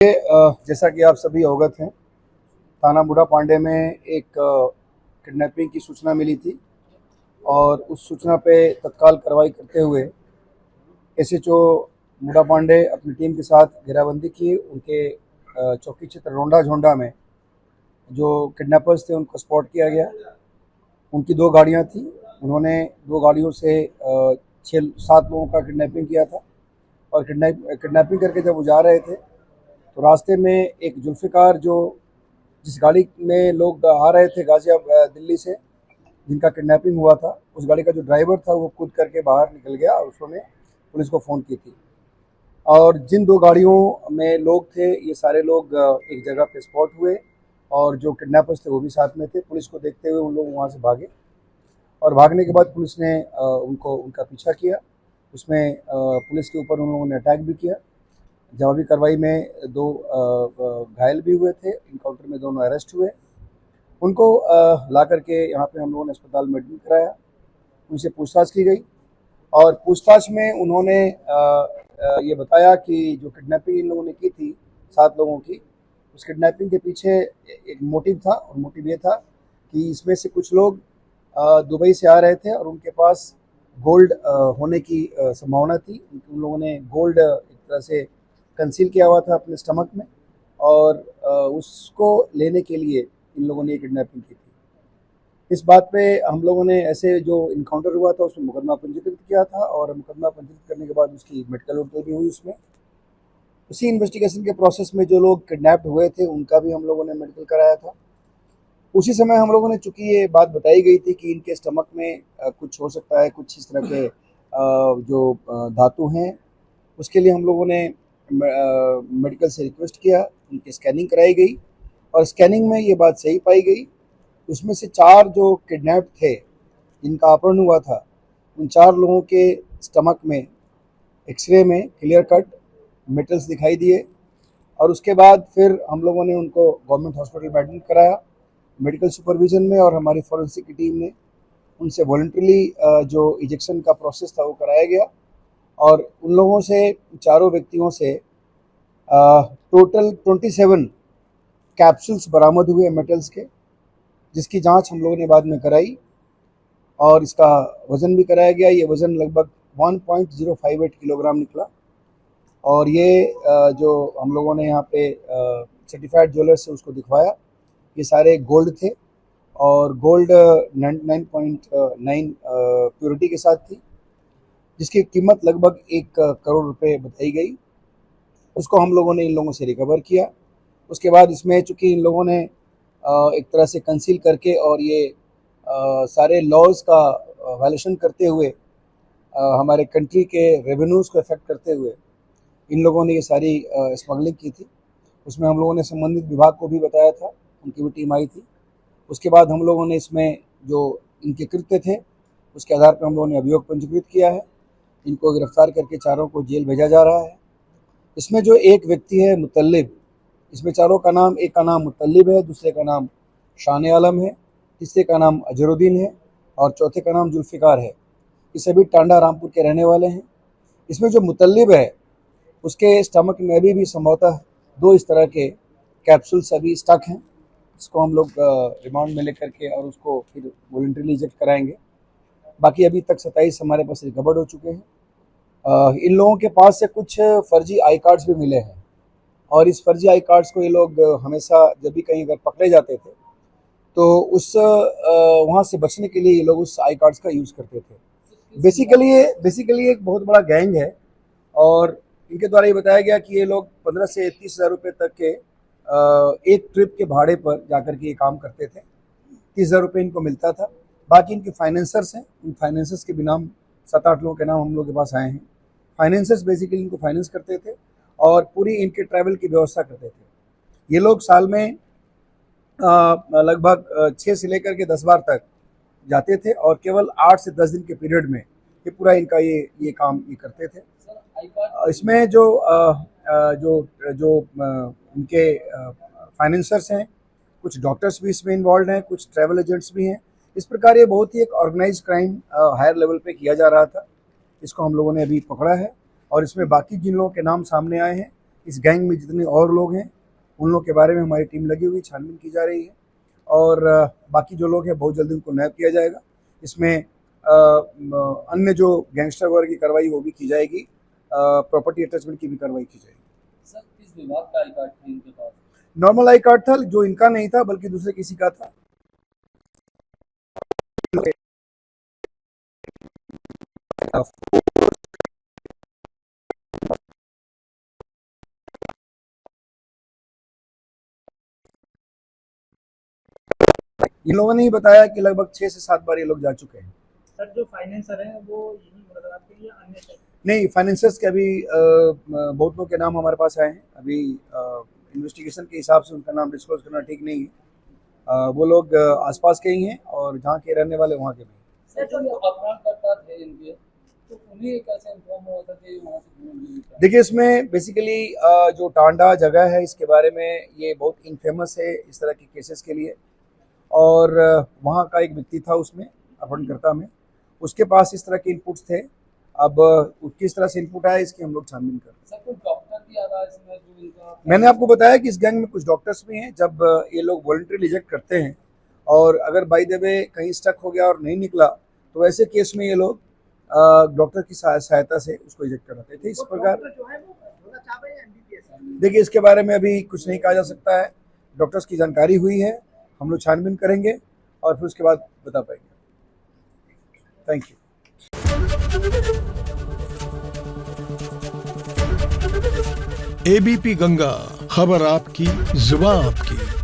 जैसा कि आप सभी अवगत हैं, थाना बूढ़ा पांडे में एक किडनैपिंग की सूचना मिली थी और उस सूचना पे तत्काल कार्रवाई करते हुए एसएचओ बूढ़ा पांडे अपनी टीम के साथ घेराबंदी की। उनके चौकी क्षेत्र रोंडा झोंडा में जो किडनैपर्स थे उनको स्पॉट किया गया। उनकी 2 गाड़ियाँ थी। उन्होंने 2 गाड़ियों से 6-7 लोगों का किडनैपिंग किया था और किडनैपिंग करके जब वो जा रहे थे तो रास्ते में एक जुल्फ़िकार जो जिस गाड़ी में लोग आ रहे थे गाज़ियाबाद दिल्ली से, जिनका किडनैपिंग हुआ था, उस गाड़ी का जो ड्राइवर था वो कूद करके बाहर निकल गया और उसने पुलिस को फ़ोन की थी। और जिन 2 गाड़ियों में लोग थे, ये सारे लोग एक जगह पे स्पॉट हुए और जो किडनैपर्स थे वो भी साथ में थे। पुलिस को देखते हुए उन लोग वहाँ से भागे और भागने के बाद पुलिस ने उनका पीछा किया। उसमें पुलिस के ऊपर उन लोगों ने अटैक भी किया। जवाबी कार्रवाई में 2 घायल भी हुए थे। इनकाउंटर में दोनों अरेस्ट हुए। उनको ला करके यहाँ पे हम लोगों ने अस्पताल में एडमिट कराया। उनसे पूछताछ की गई और पूछताछ में उन्होंने ये बताया कि जो किडनैपिंग इन लोगों ने की थी 7 लोगों की, उस किडनैपिंग के पीछे एक मोटिव था और मोटिव ये था कि इसमें से कुछ लोग दुबई से आ रहे थे और उनके पास गोल्ड होने की संभावना थी। उन लोगों ने गोल्ड एक तरह से कंसील किया हुआ था अपने स्टमक में और उसको लेने के लिए इन लोगों ने ये किडनैपिंग की थी। इस बात पे हम लोगों ने ऐसे जो इनकाउंटर हुआ था उसमें मुकदमा पंजीकृत किया था और मुकदमा पंजीकृत करने के बाद उसकी मेडिकल रिपोर्ट भी हुई उसमें। उसी इन्वेस्टिगेशन के प्रोसेस में जो लोग किडनैप्ड हुए थे उनका भी हम लोगों ने मेडिकल कराया था। उसी समय हम लोगों ने, चूँकि ये बात बताई गई थी कि इनके स्टमक में कुछ हो सकता है, कुछ इस तरह के जो धातु हैं, उसके लिए हम लोगों ने मेडिकल से रिक्वेस्ट किया। उनकी स्कैनिंग कराई गई और स्कैनिंग में ये बात सही पाई गई। उसमें से 4 जो किडनैप्ड थे, जिनका अपहरण हुआ था, उन 4 लोगों के स्टमक में एक्सरे में क्लियर कट मेटल्स दिखाई दिए और उसके बाद फिर हम लोगों ने उनको गवर्नमेंट हॉस्पिटल में एडमिट कराया मेडिकल सुपरविज़न में और हमारी फॉरेंसिक की टीम ने उनसे वॉलंटरीली जो इजेक्शन का प्रोसेस था वो कराया गया और उन लोगों से, चारों व्यक्तियों से टोटल 27 कैप्सूल्स बरामद हुए मेटल्स के, जिसकी जांच हम लोगों ने बाद में कराई और इसका वज़न भी कराया गया। ये वज़न लगभग 1.058 किलोग्राम निकला और ये जो हम लोगों ने यहाँ पे सर्टिफाइड ज्वेलर से उसको दिखवाया, ये सारे गोल्ड थे और गोल्ड 99.9 प्योरिटी के साथ थी, जिसकी कीमत लगभग 1 करोड़ रुपए बताई गई। उसको हम लोगों ने इन लोगों से रिकवर किया। उसके बाद इसमें चूँकि इन लोगों ने एक तरह से कंसील करके और ये सारे लॉज का वायलेशन करते हुए हमारे कंट्री के रेवेन्यूज़ को अफेक्ट करते हुए इन लोगों ने ये सारी स्मगलिंग की थी। उसमें हम लोगों ने संबंधित विभाग को भी बताया था, उनकी भी टीम आई थी। उसके बाद हम लोगों ने इसमें जो इनके कृत्य थे उसके आधार पर हम लोगों ने अभियोग पंजीकृत किया है। इनको गिरफ्तार करके चारों को जेल भेजा जा रहा है। इसमें जो एक व्यक्ति है मुतल्लिब, इसमें चारों का नाम, एक का नाम मुतल्लिब है, दूसरे का नाम शान आलम है, तीसरे का नाम अजरुद्दीन है और चौथे का नाम जुल्फ़िकार है। ये सभी टांडा रामपुर के रहने वाले हैं। इसमें जो मुतल्लिब है उसके स्टमक में अभी भी संभवतः 2 इस तरह के कैप्सूल्स अभी स्टक हैं। इसको हम लोग रिमांड में लेकर के और उसको फिर वॉलंटरीली इजेक्ट कराएंगे। बाकी अभी तक 27 हमारे पास रिकवर्ड हो चुके हैं। इन लोगों के पास से कुछ फर्जी आई कार्ड्स भी मिले हैं और इस फर्जी आई कार्ड्स को ये लोग हमेशा जब भी कहीं अगर पकड़े जाते थे तो उस वहाँ से बचने के लिए ये लोग उस आई कार्ड्स का यूज़ करते थे। बेसिकली एक बहुत बड़ा गैंग है और इनके द्वारा ये बताया गया कि ये लोग 15 से 30 हज़ार रुपये तक के एक ट्रिप के भाड़े पर जाकर के ये काम करते थे। 30 हज़ार रुपये इनको मिलता था। बाकी इनके फाइनेंसर्स हैं, इन फाइनेंसर्स के भी नाम 7-8 लोगों के नाम हम लोग के पास आए हैं। फाइनेंसर्स बेसिकली इनको फाइनेंस करते थे और पूरी इनके ट्रैवल की व्यवस्था करते थे। ये लोग साल में लगभग 6 से लेकर के 10 बार तक जाते थे और केवल 8 से 10 दिन के पीरियड में ये पूरा इनका ये काम ये करते थे। इसमें जो इनके फाइनेंसर्स हैं, कुछ डॉक्टर्स भी इसमें इन्वॉल्व हैं, कुछ ट्रैवल एजेंट्स भी हैं। इस प्रकार ये बहुत ही एक ऑर्गेनाइज्ड क्राइम हायर लेवल पे किया जा रहा था। इसको हम लोगों ने अभी पकड़ा है और इसमें बाकी जिन लोगों के नाम सामने आए हैं इस गैंग में जितने और लोग हैं उन लोग के बारे में हमारी टीम लगी हुई, छानबीन की जा रही है और बाकी जो लोग हैं बहुत जल्दी उनको नैप किया जाएगा। इसमें अन्य जो गैंगस्टर वर्ग की कार्रवाई वो भी की जाएगी, प्रॉपर्टी अटैचमेंट की भी कार्रवाई की जाएगी। सर, किस विभाग का आई कार्ड था इनके पास? नॉर्मल आई कार्ड था जो इनका नहीं था बल्कि दूसरे किसी का था। इन लोगों ने ही बताया कि लगभग 6 से 7 बार ये लोग जा चुके हैं। सर, जो फाइनेंसर हैं वो यही मतलब आपके या अन्य से? नहीं, फाइनेंसर्स के अभी बहुत लोग के नाम हमारे पास आए हैं। अभी इन्वेस्टिगेशन के हिसाब से उनका नाम डिस्क्लोज करना ठीक नहीं है। वो लोग आसपास के ही हैं और जहाँ के रहने वाले वहाँ के भी। सर, जो अपराधकर्ता थे इनके, तो उन्हें कैसे इन्फॉर्म हुआ था कि वहाँ से घूम रही? देखिए, इसमें बेसिकली जो टांडा जगह है इसके बारे में ये बहुत इनफेमस है इस तरह के केसेस के लिए, और वहाँ का एक व्यक्ति था उसमें अपहरणकर्ता में, उसके पास इस तरह के इनपुट्स थे। अब किस तरह से इनपुट आया इसकी हम लोग छानबीन कर रहे हैं। सर, कुछ डॉक्टर भी आ रहा है इसमें जो इनका? मैंने आपको बताया कि इस गैंग में कुछ डॉक्टर्स भी हैं। जब ये लोग वॉलंटरी रिजेक्ट करते हैं और अगर बाय द वे कहीं स्टक हो गया और नहीं निकला तो ऐसे केस में ये लोग डॉक्टर की सहायता से उसको रिजेक्ट कराते थे। इस प्रकार देखिए, इसके बारे में अभी कुछ नहीं कहा जा सकता है। डॉक्टर्स की जानकारी हुई है, हम लोग छानबीन करेंगे और फिर उसके बाद बता पाएंगे। Thank you. एबीपी गंगा, खबर आपकी, जुबान आपकी।